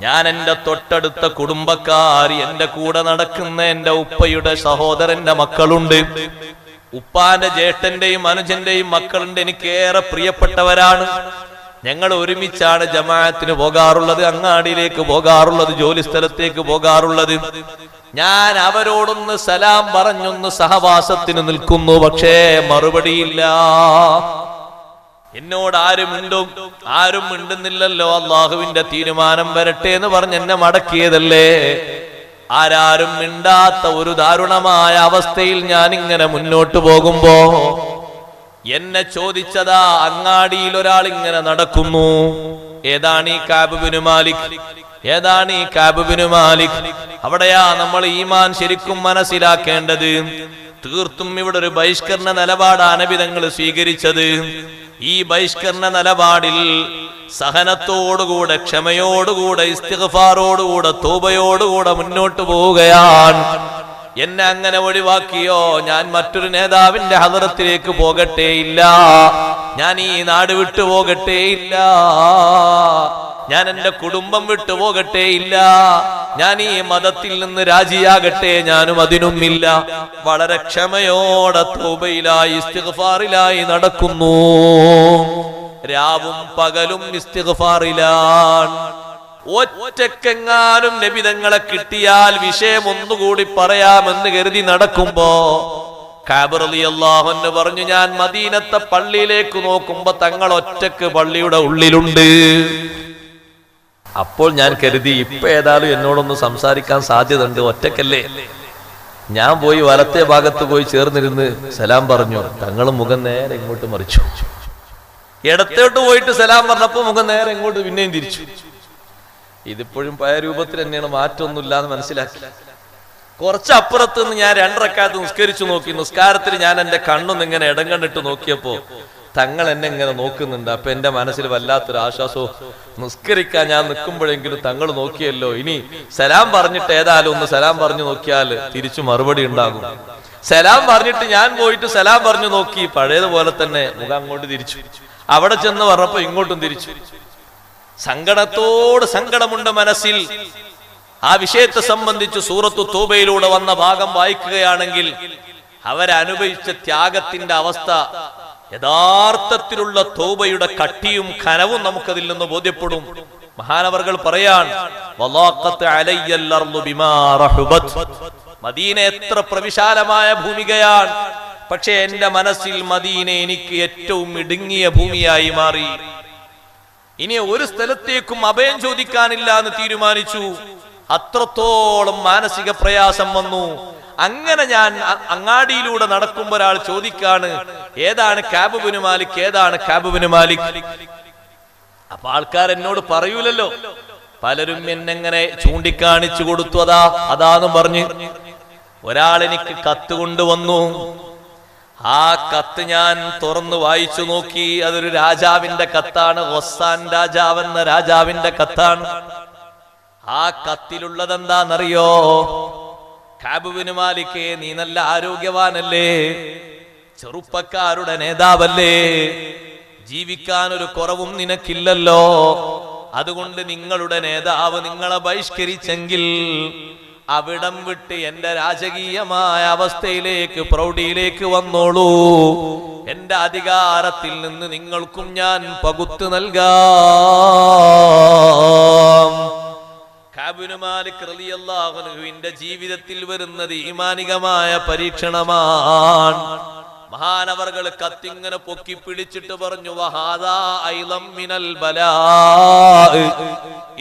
ഞാൻ എന്റെ തൊട്ടടുത്ത കുടുംബക്കാർ, എന്റെ കൂടെ നടക്കുന്ന എന്റെ ഉപ്പയുടെ സഹോദരന്റെ മക്കളുണ്ട്. ഉപ്പാന്റെ ജ്യേഷ്ഠന്റെയും അനുജന്റെയും മക്കളുണ്ട്. എനിക്കേറെ പ്രിയപ്പെട്ടവരാണ്. ഞങ്ങൾ ഒരുമിച്ചാണ് ജമാഅത്തിന് പോകാറുള്ളത്, അങ്ങാടിയിലേക്ക് പോകാറുള്ളത്, ജോലി സ്ഥലത്തേക്ക് പോകാറുള്ളത്. ഞാൻ അവരോടൊന്ന് സലാം പറഞ്ഞൊന്ന് സഹവാസത്തിന് നിൽക്കുന്നു. പക്ഷേ മറുപടിയില്ല. എന്നോട് ആരും മിണ്ടുന്നില്ലല്ലോ. അള്ളാഹുവിന്റെ തീരുമാനം വരട്ടെ എന്ന് പറഞ്ഞ് എന്നെ മടക്കിയതല്ലേ. ആരാരും മിണ്ടാത്ത ഒരു ദാരുണമായ അവസ്ഥയിൽ ഞാൻ ഇങ്ങനെ മുന്നോട്ട് പോകുമ്പോ എന്നെ ചോദിച്ചതാ, അങ്ങാടിയിൽ ഒരാൾ ഇങ്ങനെ നടക്കുന്നു. ഏതാണ് ഈ കഅബ് ഇബ്നു മാലിക്? ഏതാണ് ഈ കഅബ് ഇബ്നു മാലിക്? അവിടെയാ നമ്മൾ ഈമാൻ ശരിക്കും മനസ്സിലാക്കേണ്ടത്. തീർത്തും ഇവിടെ ഒരു ബഹിഷ്കരണ നിലപാടാണ് നബി തങ്ങൾ സ്വീകരിച്ചത്. ഈ ബഹിഷ്കരണ നിലപാടിൽ സഹനത്തോടുകൂടെ, ക്ഷമയോടുകൂടെ, ഇസ്തിഗ്ഫാറോടുകൂടെ, തൗബയോടുകൂടെ മുന്നോട്ട് പോവുകയാണ്. എന്നെ അങ്ങനെ ഒഴിവാക്കിയോ, ഞാൻ മറ്റൊരു നേതാവിന്റെ ഹദറത്തിലേക്ക് പോകട്ടെ ഇല്ല. ഞാൻ ഈ നാട് വിട്ടു പോകട്ടെ ഇല്ല. ഞാൻ എന്റെ കുടുംബം വിട്ടു പോകട്ടെ ഇല്ല. ഞാൻ ഈ മതത്തിൽ നിന്ന് രാജിയാകട്ടെ, ഞാനും അതിനുമില്ല. വളരെ ക്ഷമയോടെ തൗബയിലായി, ഇസ്തിഗ്ഫാറിലായി നടക്കുന്നു. രാവും പകലും ഇസ്തിഗ്ഫാറിലാണ്. ഒറ്റക്കെങ്ങാനും നബിതങ്ങളെ കിട്ടിയാൽ വിഷയം ഒന്നുകൂടി പറയാമെന്ന് കരുതി നടക്കുമ്പോ കഅബ് റളിയല്ലാഹു അൻഹു പറഞ്ഞു, ഞാൻ മദീനത്തെ പള്ളിയിലേക്ക് നോക്കുമ്പോ തങ്ങൾ ഒറ്റക്ക് പള്ളിയുടെ ഉള്ളിലുണ്ട്. അപ്പോൾ ഞാൻ കരുതി ഇപ്പൊ ഏതായാലും എന്നോടൊന്ന് സംസാരിക്കാൻ സാധ്യത ഉണ്ട്, ഒറ്റക്കല്ലേ. ഞാൻ പോയി വലത്തെ ഭാഗത്ത് പോയി ചേർന്നിരുന്ന് സലാം പറഞ്ഞു. തങ്ങൾ മുഖം നേരെ ഇങ്ങോട്ട് മറിച്ചു. ഇടത്തോട്ട് പോയിട്ട് സലാം പറഞ്ഞപ്പോ മുഖം നേരെ ഇങ്ങോട്ട് പിന്നെയും തിരിച്ചു. ഇതിപ്പോഴും പഴയ രൂപത്തിൽ തന്നെയാണ്, മാറ്റമൊന്നുമില്ല എന്ന് മനസ്സിലാക്കി. കുറച്ചപ്പുറത്ത് നിന്ന് ഞാൻ 2 റക്അത്ത് നിസ്കരിച്ചു നോക്കി. നിസ്കാരത്തിൽ ഞാൻ എന്റെ കണ്ണൊന്ന് ഇങ്ങനെ ഇടം കണ്ടിട്ട് നോക്കിയപ്പോ തങ്ങൾ എന്നെ ഇങ്ങനെ നോക്കുന്നുണ്ട്. അപ്പൊ എന്റെ മനസ്സിൽ വല്ലാത്തൊരു ആശ്വാസവും, നിസ്കരിക്കാൻ ഞാൻ നിൽക്കുമ്പോഴെങ്കിലും തങ്ങൾ നോക്കിയല്ലോ, ഇനി സലാം പറഞ്ഞിട്ട് ഏതായാലും ഒന്ന് സലാം പറഞ്ഞു നോക്കിയാൽ തിരിച്ചു മറുപടി ഉണ്ടാകും. സലാം പറഞ്ഞിട്ട് ഞാൻ പോയിട്ട് സലാം പറഞ്ഞു നോക്കി, പഴയതുപോലെ തന്നെ മുഖം അങ്ങോട്ട് തിരിച്ചു. അവിടെ ചെന്ന് പറഞ്ഞപ്പോ ഇങ്ങോട്ടും തിരിച്ചു. സങ്കടത്തോട് സങ്കടമുണ്ട് മനസ്സിൽ. ആ വിഷയത്തെ സംബന്ധിച്ച് സൂറത്തു തൗബയിലൂടെ വന്ന ഭാഗം വായിക്കുകയാണെങ്കിൽ അവരനുഭവിച്ച ത്യാഗത്തിന്റെ അവസ്ഥ, യഥാർത്ഥത്തിലുള്ള തൗബയുടെ കട്ടിയും കനവും നമുക്കതിൽ നിന്ന് ബോധ്യപ്പെടും. മഹാനവർകൾ പറയാൻ, മദീന എത്ര പ്രവിശാലമായ ഭൂമികയാണ്, പക്ഷെ എന്റെ മനസ്സിൽ മദീന എനിക്ക് ഏറ്റവും ഇടുങ്ങിയ ഭൂമിയായി മാറി. ഇനി ഒരു സ്ഥലത്തേക്കും അഭയം ചോദിക്കാനില്ല എന്ന് തീരുമാനിച്ചു. അത്രത്തോളം മാനസിക പ്രയാസം വന്നു. അങ്ങനെ ഞാൻ അങ്ങാടിയിലൂടെ നടക്കുമ്പോ ഒരാൾ ചോദിക്കാണ്, ഏതാണ് കഅബ് ബിൻ മാലിക്, ഏതാണ് കഅബ് ബിൻ മാലിക്? അപ്പൊ ആൾക്കാർ എന്നോട് പറയൂലല്ലോ. പലരും എന്നെങ്ങനെ ചൂണ്ടിക്കാണിച്ചു കൊടുത്തു, അതാന്ന് പറഞ്ഞ്. ഒരാൾ എനിക്ക് കത്ത് കൊണ്ടുവന്നു. ആ കത്ത് ഞാൻ തുറന്നു വായിച്ചു നോക്കി. അതൊരു രാജാവിന്റെ കത്താണ്, ഗസ്സാൻ രാജാവെന്ന രാജാവിന്റെ കത്താണ്. ആ കത്തിലുള്ളത് എന്താണെന്നറിയോ? കഅബ് ബിൻ മാലിക്, നീ നല്ല ആരോഗ്യവാനല്ലേ, ചെറുപ്പക്കാരുടെ നേതാവല്ലേ, ജീവിക്കാൻ ഒരു കുറവും നിനക്കില്ലല്ലോ. അതുകൊണ്ട് നിങ്ങളുടെ നേതാവ് നിങ്ങളെ ബഹിഷ്കരിച്ചെങ്കിൽ അവിടം വിട്ട് എന്റെ രാജകീയമായ അവസ്ഥയിലേക്ക്, പ്രൗഢിയിലേക്ക് വന്നോളൂ. എന്റെ അധികാരത്തിൽ നിന്ന് നിങ്ങൾക്കും ഞാൻ പകുത്തു നൽകാം. കഅബ് ബിൻ മാലിക് റളിയല്ലാഹു അൻഹുവിന്റെ ജീവിതത്തിൽ വരുന്നത് ഈമാനികമായ പരീക്ഷണമാണ്. മഹാനവർകൾ കത്തിങ്ങനെ പൊക്കി പിടിച്ചിട്ട് പറഞ്ഞു, വഹാദാ ഐളം മിനൽ ബലാ,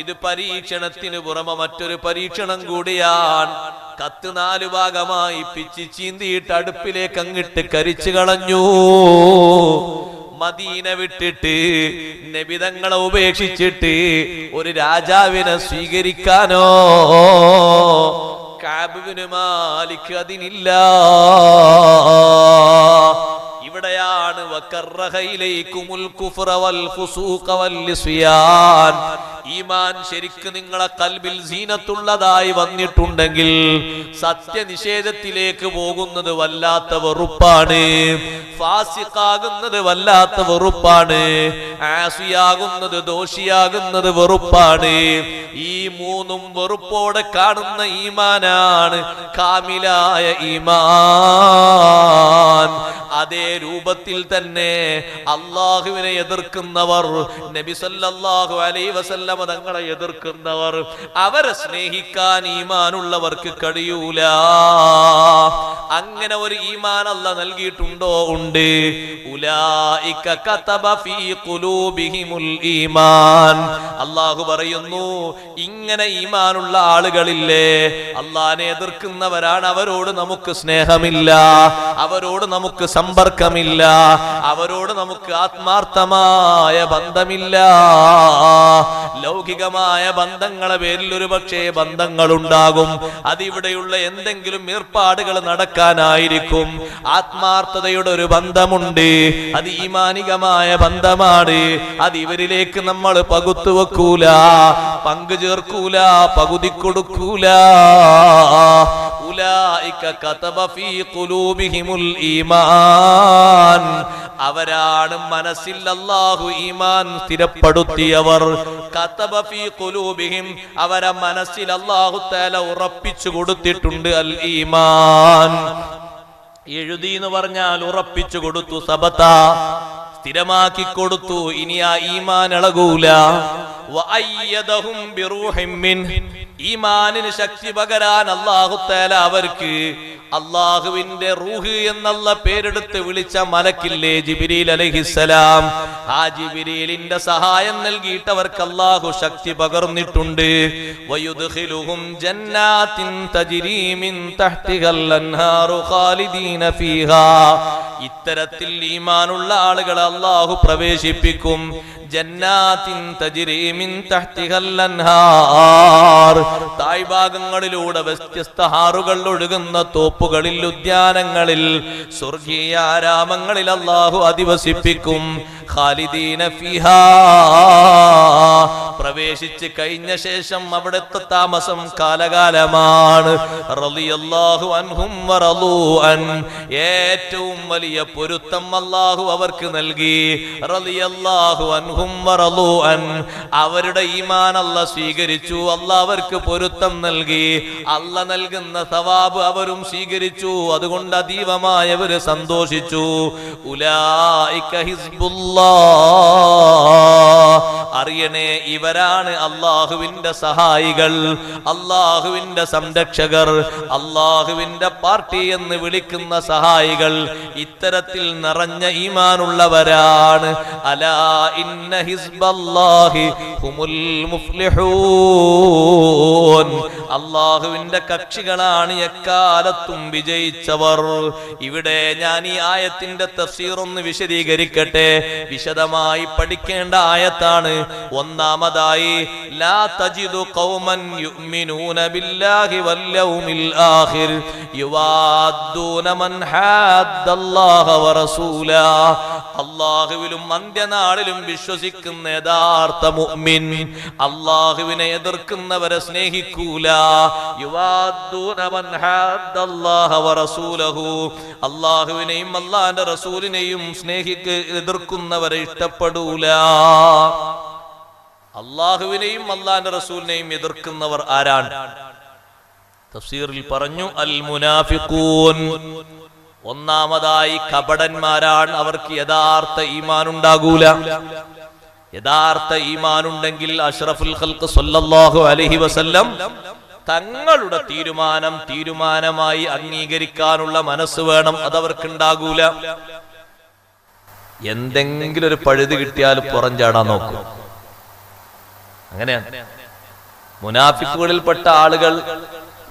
ഇത് പരീക്ഷണത്തിന് പുറമെ മറ്റൊരു പരീക്ഷണം കൂടിയാണ്. കത്ത് 4 ഭാഗമായി പിച്ചി ചീന്തിയിട്ട് അടുപ്പിലേക്ക് അങ്ങിട്ട് കരിച്ചു കളഞ്ഞു. മദീന വിട്ടിട്ട് നബിതങ്ങളെ ഉപേക്ഷിച്ചിട്ട് ഒരു രാജാവിനെ സ്വീകരിക്കാനോ കഅബ് ബിൻ മാലിക് അതിനില്ല. ഇവിടെയാണ് ഈമാൻ ശരിക്ക് നിങ്ങളെ കൽബിൽ സീനത്തുള്ളതായി വന്നിട്ടുണ്ടെങ്കിൽ സത്യനിഷേധത്തിലേക്ക് പോകുന്നത് വല്ലാത്ത വെറുപ്പാണ്, ഫാസിഖാകുന്നത് വല്ലാത്ത വെറുപ്പാണ്, ആസിയാകുന്നത്, ദോഷിയാകുന്നത് വെറുപ്പാണ്. ഈ 3ഉം വെറുപ്പോടെ കാണുന്ന ഈമാനാണ് കാമിലായ ഈമാൻ. അതേ രൂപത്തിൽ തന്നെ അള്ളാഹുവിനെ എതിർക്കുന്നവർ, നബി സല്ലല്ലാഹു അലൈഹി വസല്ലമ തങ്ങളെ എതിർക്കുന്നവർ, അവരെ സ്നേഹിക്കാൻ ഈമാനുള്ളവർക്ക് കഴിയൂല. അങ്ങനെ ഒരു ഈമാൻ അല്ലാഹ് നൽകിയിട്ടുണ്ടോ? ഉണ്ട്. ഉലൈക കതബ ഫീ ഖുലൂബിഹിമുൽ ഈമാൻ. അള്ളാഹു പറയുന്നു, ഇങ്ങനെ ഈമാനുള്ള ആളുകളില്ലേ, അള്ളാഹിനെ എതിർക്കുന്നവരാണ്, അവരോട് നമുക്ക് സ്നേഹമില്ല, അവരോട് നമുക്ക് സമ്പർക്കമില്ല, അവരോട് നമുക്ക് ആത്മാർത്ഥമായ ബന്ധമില്ല. ലൗകികമായ ബന്ധങ്ങളെ പേരിൽ ഒരു പക്ഷേ ബന്ധങ്ങളുണ്ടാകും, അതിവിടെയുള്ള എന്തെങ്കിലും ഏർപ്പാടുകൾ നടക്കാനായിരിക്കും. ആത്മാർത്ഥതയുടെ ഒരു ബന്ധമുണ്ട്, അത് ഈമാനികമായ ബന്ധമാണ്. അത് ഇവരിലേക്ക് നമ്മൾ പകുത്തു വെക്കൂല, പങ്കു ചേർക്കൂല, പകുതി കൊടുക്കൂല. ഉലൈക കതബ ഫീ ഖുലൂബിഹിമുൽ ഈമാൻ. അവരാണ് മനസ്സിൽ അല്ലാഹു ഈമാൻ സ്ഥിരപ്പെടുത്തിയവർ. കതബ ഫീ ഖുലൂബിഹിം, അവരെ മനസ്സിൽ അല്ലാഹു തആല ഉറപ്പിച്ചു കൊടുത്തിട്ടുണ്ട് അൽ ഈമാൻ. എഴുതി എന്ന് പറഞ്ഞാൽ ഉറപ്പിച്ചു കൊടുത്തു, സബത സ്ഥിരമാക്കി കൊടുത്തു. ഇനി ആ ഈമാൻ ഇളകൂല. വഅയ്യദഹും ബിറൂഹിൻ മിൻ, ഈമാനിന് ശക്തി പകരാൻ അല്ലാഹു തആല അവർക്ക് അല്ലാഹുവിന്റെ റൂഹ് എന്നുള്ള പേരെടുത്ത് വിളിച്ച മലക്കില്ലേ ജിബ്രീൽ അലൈഹിസ്സലാം, ആ ജിബ്രീലിന്റെ സഹായം നൽകിയിട്ട് അവർക്ക് അല്ലാഹു ശക്തി പകർന്നിട്ടുണ്ട്. വയുദ്ഖിലുഹും ജന്നാത്തിൻ തജ്രീ മിൻ തഹ്തിഹൽ അൻഹാറു ഖാലിദീന ഫീഹാ. ഇത്തരത്തിൽ ഈമാനുള്ള ആളുകളെ അല്ലാഹു പ്രവേശിപ്പിക്കും. ജന്നാത്തിൻ തജ്രീ മിൻ തഹ്തിഹൽ അൻഹാർ, താഴ്ഭാഗങ്ങളിലൂടെ വ്യത്യസ്ത ഹാറുകൾ ഒഴുകുന്ന തോപ്പുകളിൽ, ഉദ്യാനങ്ങളിൽ, സ്വർഗീയ ആരാമങ്ങളിൽ അല്ലാഹു അധിവസിപ്പിക്കും. ഖാലിദീന ഫീഹാ, പ്രവേശിച്ച് കഴിഞ്ഞ ശേഷം അവിടുത്തെ താമസം കാലകാലമാണ്. റളിയല്ലാഹു അൻഹും വറളൂ അൻ, ഏറ്റവും വലിയ പൊരുത്തം അല്ലാഹു അവർക്ക് നൽകി. റളിയല്ലാഹു അൻഹും വറളൂ അൻ, അവരുടെ ഈമാൻ അല്ലാഹു സ്വീകരിച്ചു, അല്ലാഹു അവർക്ക് പൊരുത്തം നൽകി. അല്ലാഹു നൽകുന്ന സവാബ് അവരും സ്വീകരിച്ചു. അതുകൊണ്ട് അതീവമായി അവർ സന്തോഷിച്ചു. ഉലൈക ഹിസ്ബുല്ലാഹ്, അറിയണേ ഇവരാണ് അല്ലാഹുവിന്റെ സഹായികൾ, അല്ലാഹുവിന്റെ സംരക്ഷകർ, അല്ലാഹുവിന്റെ പാർട്ടി എന്ന് വിളിക്കുന്ന സഹായികൾ. ഇത്തരത്തിൽ നിറഞ്ഞ ഈമാനുള്ളവരാണ്. അലാ ഇന്ന ഹിസ്ബല്ലാഹി ഹുമുൽ മുഫ്ലിഹൂൻ, അല്ലാഹുവിന്റെ കക്ഷികളാണ് എക്കാലത്തും വിജയിച്ചവർ. ഇവിടെ ഞാൻ ഈ ആയത്തിന്റെ തഫ്സീർ ഒന്ന് വിശദീകരിക്കട്ടെ. വിശദമായി പഠിക്കേണ്ട ആയത്താണ്. ഒന്നാമതായി, ലാ തജിദു ഖൗമൻ യുഅ്മിനൂന ബില്ലാഹി വൽ യൗമിൽ ആഖിർ യുവാദ്ദൂന മൻ ഹാദ്ദല്ലാഹ വറസൂലാ, അല്ലാഹുവിലും അന്ത്യനാളിലും വിശ്വസിക്കുന്ന യഥാർത്ഥ മുഅ്മിൻ അല്ലാഹുവിനെ എതിർക്കുന്നവരെ സ്നേഹിക്കൂല. യുവാദ്ദൂന മൻ ഹാദ്ദല്ലാഹ വറസൂലഹു, അല്ലാഹുവിനെയും അല്ലാഹുവിന്റെ റസൂലിനെയും എതിർക്കുന്നവരെ ഇഷ്ടപ്പെടൂല. അല്ലാഹുവിനെയും അല്ലാഹുവിന്റെ റസൂലിനെയും എതിർക്കുന്നവർ ആരാണ്? തഫ്സീറിൽ പറഞ്ഞു, അൽ മുനാഫിഖൂൻ, ഒന്നാമതായി കപടന്മാരാണ്. അവർക്ക് യഥാർത്ഥ ഈമാൻ ഉണ്ടാകൂല. യഥാർത്ഥ ഈമാൻ ഉണ്ടെങ്കിൽ അഷ്റഫുൽ ഖൽഖ് സല്ലല്ലാഹു അലൈഹി വസല്ലം തങ്ങളുടെ തീരുമാനമായി അംഗീകരിക്കാനുള്ള മനസ്സ് വേണം. അതവർക്കുണ്ടാകൂല. എന്തെങ്കിലും ഒരു പഴുത് കിട്ടിയാൽ പുറംചാടാൻ നോക്കും. അങ്ങനെയാണ് മുനാഫിക്കുകളിൽപ്പെട്ട ആളുകൾ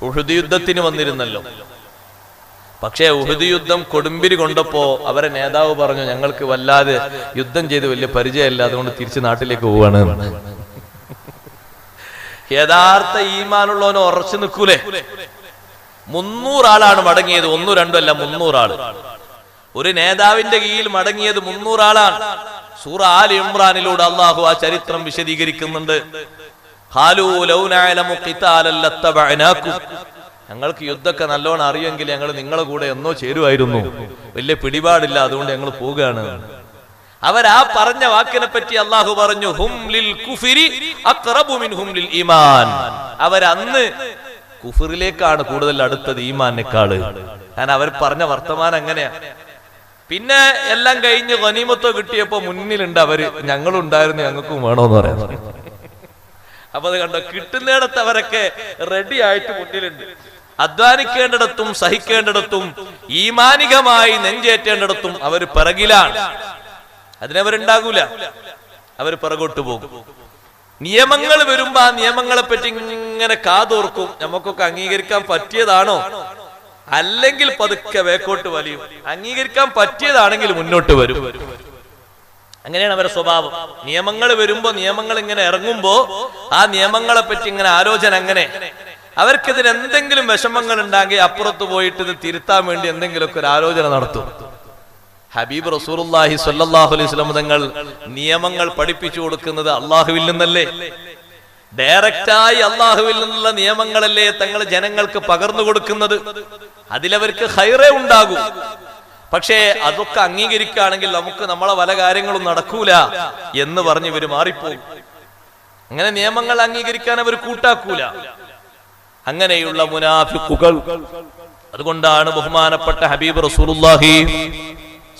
ഉഹുദ് യുദ്ധത്തിന് വന്നിരുന്നല്ലോ. പക്ഷേ ഉഹുദ് യുദ്ധം കൊടുമ്പിരി കൊണ്ടപ്പോ അവരെ നേതാവ് പറഞ്ഞു, ഞങ്ങൾക്ക് വല്ലാതെ യുദ്ധം ചെയ്ത് വലിയ പരിചയമല്ല, അതുകൊണ്ട് തിരിച്ച് നാട്ടിലേക്ക് പോവാണ്. യഥാർത്ഥ ഈമാനുള്ളവന് ഉറച്ചു നിൽക്കൂലേ? 300 ആളാണ് മടങ്ങിയത്. 1 2 അല്ല, 300 ആള്. ഒരു നേതാവിന്റെ കീഴിൽ മടങ്ങിയത് 300 ആളാണ്. സൂറ ആൽ ഇംറാനിലൂടെ അല്ലാഹു ആ ചരിത്രം വിശദീകരിക്കുന്നുണ്ട്. ഖാലൂ ലൗ നഅലമു ഖിതാലൻ ലത്തബഅനാകും, ഞങ്ങൾക്ക് യുദ്ധമൊക്കെ നല്ലോണം അറിയുമെങ്കിൽ ഞങ്ങൾ നിങ്ങളെ കൂടെ എന്നോ ചേരുമായിരുന്നു. വലിയ പിടിപാടില്ല, അതുകൊണ്ട് ഞങ്ങൾ പോവുകയാണ്. അവരാ പറഞ്ഞ വാക്കിനെ പറ്റി അല്ലാഹു പറഞ്ഞു, ഹും ലിൽ കുഫ്രി അഖറബു മിൻഹും ലിൽ ഈമാൻ, അവരന്ന് കുഫറിലേക്കാണ് കൂടുതൽ അടുത്തത് ഈമാനേക്കാള്. കാരണം അവർ പറഞ്ഞ വർത്തമാനം അങ്ങനെയാ. പിന്നെ എല്ലാം കഴിഞ്ഞ് ഗനീമത്തോ കിട്ടിയപ്പോ മുന്നിലുണ്ട് അവര്, ഞങ്ങളുണ്ടായിരുന്നു, ഞങ്ങൾക്കും വേണോന്ന് പറയാം. അപ്പൊ അത് കണ്ടോ, കിട്ടുന്നിടത്ത് അവരൊക്കെ റെഡി ആയിട്ട് മുന്നിലുണ്ട്. അധ്വാനിക്കേണ്ടിടത്തും സഹിക്കേണ്ടിടത്തും ഈമാനികമായി നെഞ്ചേറ്റേണ്ടിടത്തും അവർ പിറകിലാണ്. അതിനവരുണ്ടാകൂല, അവർ പിറകോട്ട് പോകും. നിയമങ്ങൾ വരുമ്പോ ആ നിയമങ്ങളെ പറ്റി ഇങ്ങനെ കാതോർക്കും. നമുക്കൊക്കെ അംഗീകരിക്കാൻ പറ്റിയതാണോ? അല്ലെങ്കിൽ പതുക്കെ വേക്കോട്ട് വലിയും. അംഗീകരിക്കാൻ പറ്റിയതാണെങ്കിൽ മുന്നോട്ട് വരും. അങ്ങനെയാണ് അവരുടെ സ്വഭാവം. നിയമങ്ങൾ വരുമ്പോ, നിയമങ്ങൾ ഇങ്ങനെ ഇറങ്ങുമ്പോ ആ നിയമങ്ങളെ പറ്റി ഇങ്ങനെ ആലോചന. അങ്ങനെ അവർക്കിതിന് എന്തെങ്കിലും വിഷമങ്ങൾ ഉണ്ടാക്കി അപ്പുറത്ത് പോയിട്ട് ഇത് തിരുത്താൻ വേണ്ടി എന്തെങ്കിലുമൊക്കെ ഒരു ആലോചന നടത്തും. ഹബീബ് റസൂലുള്ളാഹി സ്വല്ലല്ലാഹു അലൈഹി വസല്ലം തങ്ങൾ നിയമങ്ങൾ പഠിപ്പിച്ചു കൊടുക്കുന്നത് അള്ളാഹുവിൽ നിന്നല്ലേ? ഡയറക്റ്റായി അള്ളാഹുവിൽ നിന്നുള്ള നിയമങ്ങളല്ലേ തങ്ങൾ ജനങ്ങൾക്ക് പകർന്നു കൊടുക്കുന്നത്. അതിലവർക്ക് ഖൈറേ ഉണ്ടാകൂ. പക്ഷേ അതൊക്കെ അംഗീകരിക്കുകയാണെങ്കിൽ നമുക്ക് നമ്മളെ പല കാര്യങ്ങളും നടക്കൂല എന്ന് പറഞ്ഞ് ഇവര് മാറിപ്പോകും. അങ്ങനെ നിയമങ്ങൾ അംഗീകരിക്കാൻ അവർ കൂട്ടാക്കൂല. അങ്ങനെയുള്ള മുനാഫിഖുകൾ. അതുകൊണ്ടാണ് ബഹുമാനപ്പെട്ട ഹബീബ് റസൂലുള്ളാഹി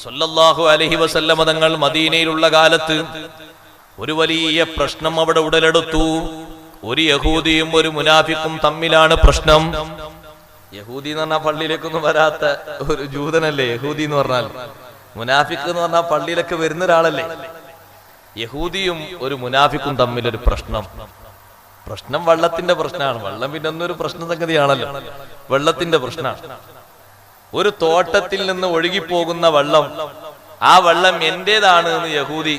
സ്വല്ലല്ലാഹു അലൈഹി വസല്ലം തങ്ങൾ മദീനയിലുള്ള കാലത്ത് ഒരു വലിയ പ്രശ്നം അവിടെ ഉടലെടുത്തു. ഒരു യഹൂദിയും ഒരു മുനാഫിക്കും തമ്മിലാണ് പ്രശ്നം. യഹൂദി എന്ന് പറഞ്ഞാൽ പള്ളിയിലേക്കൊന്നും വരാത്ത ഒരു ജൂതനല്ലേ യഹൂദി എന്ന് പറഞ്ഞാൽ. മുനാഫിക്ക് എന്ന് പറഞ്ഞാൽ പള്ളിയിലൊക്കെ വരുന്ന ഒരാളല്ലേ. യഹൂദിയും ഒരു മുനാഫിക്കും തമ്മിലൊരു പ്രശ്നം വെള്ളത്തിന്റെ പ്രശ്നമാണ്. വെള്ളം പിന്നെ ഒന്നൊരു പ്രശ്ന സംഗതിയാണല്ലോ. വെള്ളത്തിന്റെ പ്രശ്നമാണ്. ഒരു തോട്ടത്തിൽ നിന്ന് ഒഴുകിപ്പോകുന്ന വെള്ളം, ആ വെള്ളം എന്റേതാണ് എന്ന് യഹൂദി